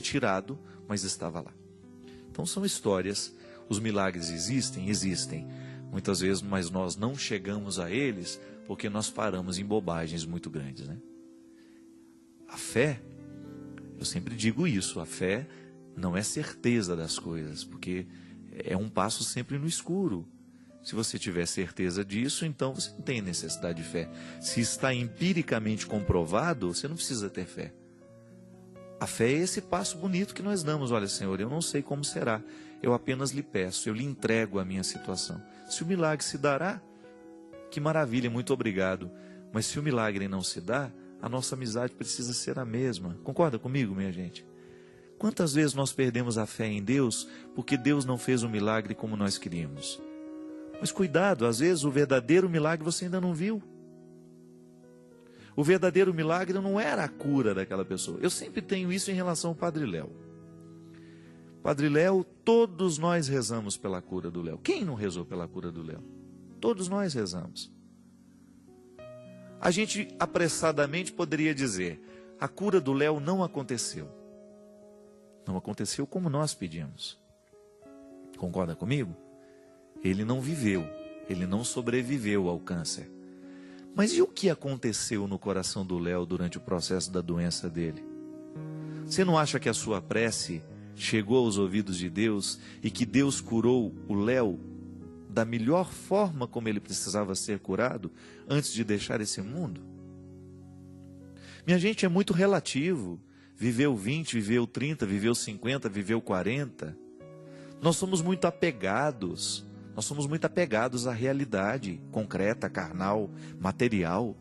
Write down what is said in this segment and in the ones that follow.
tirado, mas estava lá. Então são histórias, os milagres existem, muitas vezes, mas nós não chegamos a eles porque nós paramos em bobagens muito grandes, né? A fé, eu sempre digo isso, a fé não é certeza das coisas, porque é um passo sempre no escuro. Se você tiver certeza disso, então você não tem necessidade de fé. Se está empiricamente comprovado, você não precisa ter fé. A fé é esse passo bonito que nós damos. Olha, Senhor, eu não sei como será, eu apenas lhe peço, eu lhe entrego a minha situação. Se o milagre se dará, que maravilha, muito obrigado. Mas se o milagre não se dá, a nossa amizade precisa ser a mesma. Concorda comigo, minha gente? Quantas vezes nós perdemos a fé em Deus porque Deus não fez o milagre como nós queríamos? Mas cuidado, às vezes o verdadeiro milagre você ainda não viu. O verdadeiro milagre não era a cura daquela pessoa. Eu sempre tenho isso em relação ao Padre Léo. Padre Léo, todos nós rezamos pela cura do Léo. Quem não rezou pela cura do Léo? Todos nós rezamos. A gente apressadamente poderia dizer, a cura do Léo não aconteceu. Não aconteceu como nós pedimos. Concorda comigo? Ele não viveu, ele não sobreviveu ao câncer. Mas e o que aconteceu no coração do Léo durante o processo da doença dele? Você não acha que a sua prece chegou aos ouvidos de Deus e que Deus curou o Léo da melhor forma como ele precisava ser curado antes de deixar esse mundo? Minha gente, é muito relativo. Viveu 20, viveu 30, viveu 50, viveu 40. Nós somos muito apegados. Nós somos muito apegados à realidade concreta, carnal, material.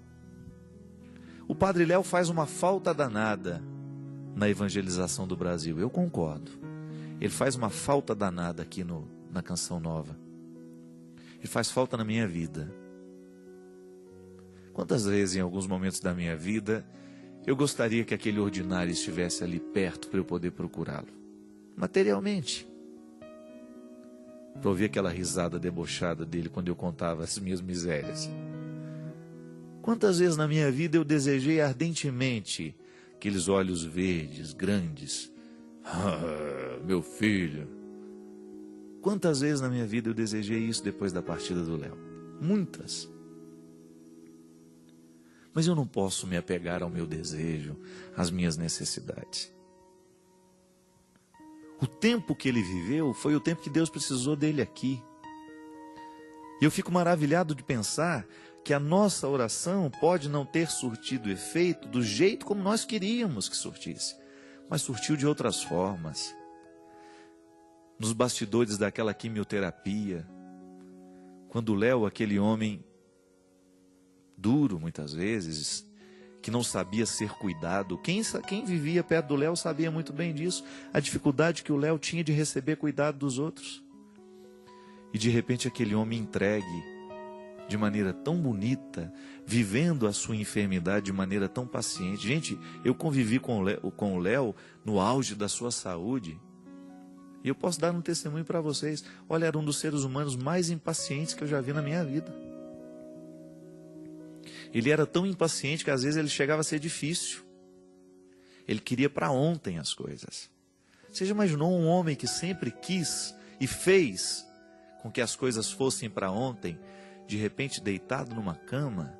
O Padre Léo faz uma falta danada na evangelização do Brasil, eu concordo. Ele faz uma falta danada aqui na Canção Nova. Ele faz falta na minha vida. Quantas vezes em alguns momentos da minha vida eu gostaria que aquele ordinário estivesse ali perto para eu poder procurá-lo, materialmente. Para ouvir aquela risada debochada dele quando eu contava as minhas misérias. Quantas vezes na minha vida eu desejei ardentemente aqueles olhos verdes, grandes. Ah, meu filho. Quantas vezes na minha vida eu desejei isso depois da partida do Léo? Muitas. Mas eu não posso me apegar ao meu desejo, às minhas necessidades. O tempo que ele viveu foi o tempo que Deus precisou dele aqui. E eu fico maravilhado de pensar que a nossa oração pode não ter surtido efeito do jeito como nós queríamos que surtisse, mas surtiu de outras formas. Nos bastidores daquela quimioterapia, quando o Léo, aquele homem duro muitas vezes, que não sabia ser cuidado. Quem vivia perto do Léo sabia muito bem disso. A dificuldade que o Léo tinha de receber cuidado dos outros. E de repente aquele homem entregue de maneira tão bonita, vivendo a sua enfermidade de maneira tão paciente. Gente, eu convivi com o Léo no auge da sua saúde. E eu posso dar um testemunho para vocês. Olha, era um dos seres humanos mais impacientes que eu já vi na minha vida. Ele era tão impaciente que às vezes ele chegava a ser difícil. Ele queria para ontem as coisas. Você já imaginou um homem que sempre quis e fez com que as coisas fossem para ontem, de repente deitado numa cama,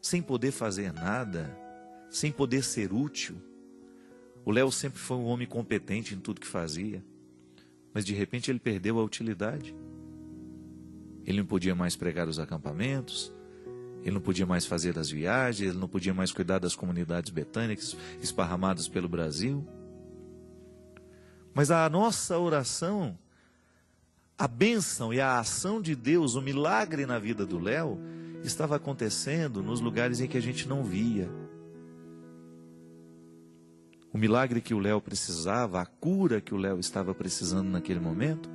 sem poder fazer nada, sem poder ser útil? O Léo sempre foi um homem competente em tudo que fazia, mas de repente ele perdeu a utilidade. Ele não podia mais pregar os acampamentos, ele não podia mais fazer as viagens, ele não podia mais cuidar das comunidades betânicas esparramadas pelo Brasil. Mas a nossa oração, a bênção e a ação de Deus, o milagre na vida do Léo, estava acontecendo nos lugares em que a gente não via. O milagre que o Léo precisava, a cura que o Léo estava precisando naquele momento,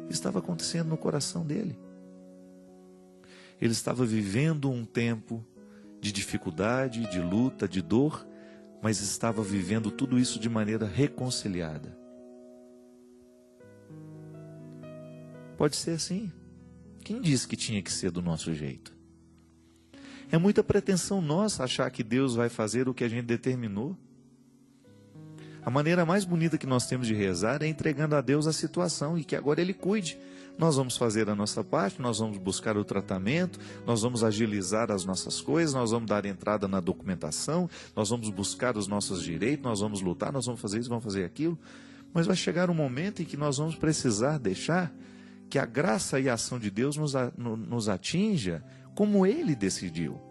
estava acontecendo no coração dele. Ele estava vivendo um tempo de dificuldade, de luta, de dor, mas estava vivendo tudo isso de maneira reconciliada. Pode ser assim. Quem disse que tinha que ser do nosso jeito? É muita pretensão nossa achar que Deus vai fazer o que a gente determinou. A maneira mais bonita que nós temos de rezar é entregando a Deus a situação e que agora Ele cuide. Nós vamos fazer a nossa parte, nós vamos buscar o tratamento, nós vamos agilizar as nossas coisas, nós vamos dar entrada na documentação, nós vamos buscar os nossos direitos, nós vamos lutar, nós vamos fazer isso, vamos fazer aquilo. Mas vai chegar um momento em que nós vamos precisar deixar que a graça e a ação de Deus nos atinja como Ele decidiu.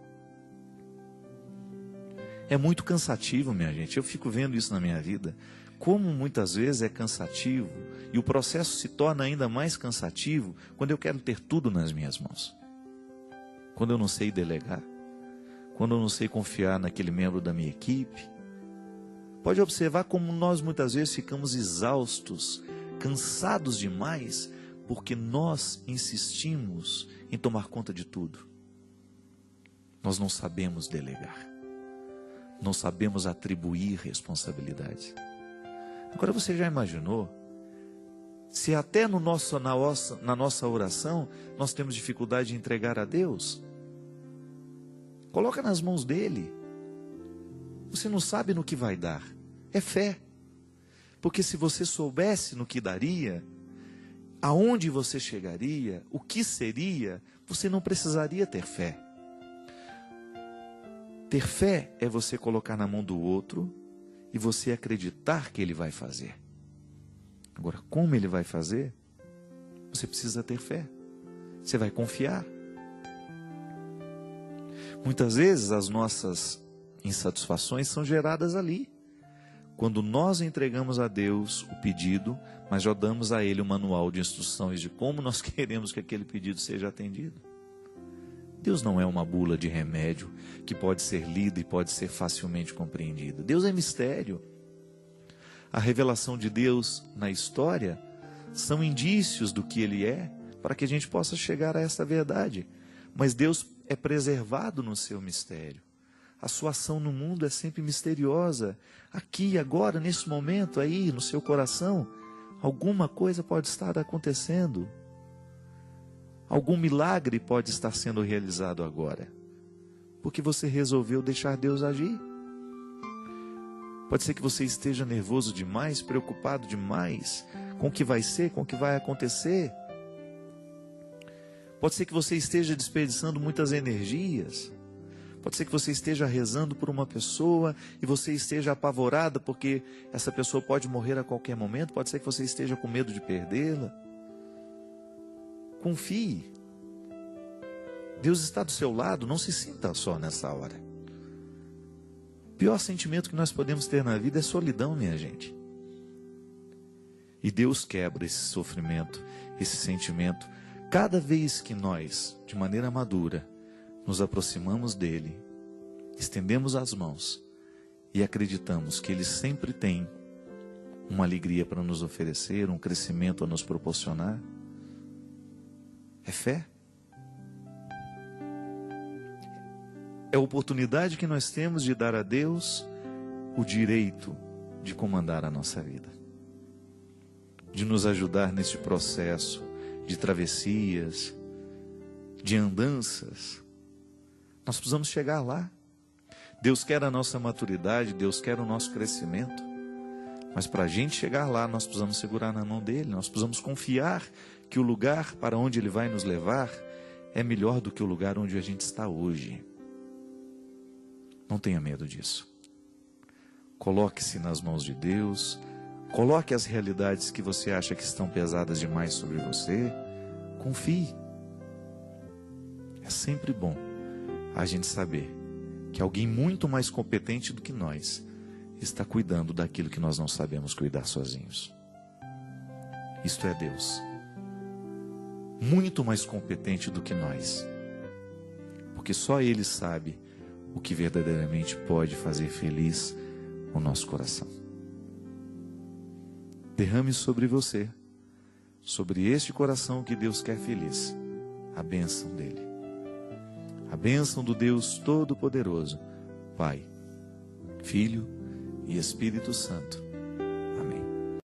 É muito cansativo, minha gente. Eu fico vendo isso na minha vida. Como muitas vezes é cansativo. E o processo se torna ainda mais cansativo quando eu quero ter tudo nas minhas mãos. Quando eu não sei delegar. Quando eu não sei confiar naquele membro da minha equipe. Pode observar como nós muitas vezes ficamos exaustos, cansados demais, porque nós insistimos em tomar conta de tudo. Nós não sabemos delegar. Não sabemos atribuir responsabilidades. Agora você já imaginou? Se até na nossa oração nós temos dificuldade de entregar a Deus, coloca nas mãos dele. Você não sabe no que vai dar. É fé. Porque se você soubesse no que daria, aonde você chegaria, o que seria, você não precisaria ter fé. Ter fé é você colocar na mão do outro e você acreditar que ele vai fazer. Agora, como ele vai fazer? Você precisa ter fé. Você vai confiar. Muitas vezes as nossas insatisfações são geradas ali. Quando nós entregamos a Deus o pedido, mas já damos a Ele o manual de instruções de como nós queremos que aquele pedido seja atendido. Deus não é uma bula de remédio que pode ser lida e pode ser facilmente compreendida. Deus é mistério. A revelação de Deus na história são indícios do que Ele é, para que a gente possa chegar a essa verdade. Mas Deus é preservado no seu mistério. A sua ação no mundo é sempre misteriosa. Aqui, agora, nesse momento, aí, no seu coração, alguma coisa pode estar acontecendo. Algum milagre pode estar sendo realizado agora, porque você resolveu deixar Deus agir. Pode ser que você esteja nervoso demais, preocupado demais com o que vai ser, com o que vai acontecer. Pode ser que você esteja desperdiçando muitas energias. Pode ser que você esteja rezando por uma pessoa e você esteja apavorada porque essa pessoa pode morrer a qualquer momento. Pode ser que você esteja com medo de perdê-la. Confie. Deus está do seu lado, não se sinta só nessa hora. O pior sentimento que nós podemos ter na vida é solidão, minha gente. E Deus quebra esse sofrimento, esse sentimento, cada vez que nós, de maneira madura, nos aproximamos dele, estendemos as mãos e acreditamos que ele sempre tem uma alegria para nos oferecer, um crescimento a nos proporcionar. É fé. É a oportunidade que nós temos de dar a Deus o direito de comandar a nossa vida, de nos ajudar neste processo de travessias, de andanças. Nós precisamos chegar lá. Deus quer a nossa maturidade, Deus quer o nosso crescimento. Mas para a gente chegar lá, nós precisamos segurar na mão dele, nós precisamos confiar que o lugar para onde ele vai nos levar é melhor do que o lugar onde a gente está hoje. Não tenha medo disso. Coloque-se nas mãos de Deus, coloque as realidades que você acha que estão pesadas demais sobre você, confie. É sempre bom a gente saber que alguém muito mais competente do que nós está cuidando daquilo que nós não sabemos cuidar sozinhos. Isto é Deus. Muito mais competente do que nós. Porque só Ele sabe o que verdadeiramente pode fazer feliz o nosso coração. Derrame sobre você, sobre este coração que Deus quer feliz, a bênção dEle. A bênção do Deus Todo-Poderoso, Pai, Filho e Espírito Santo,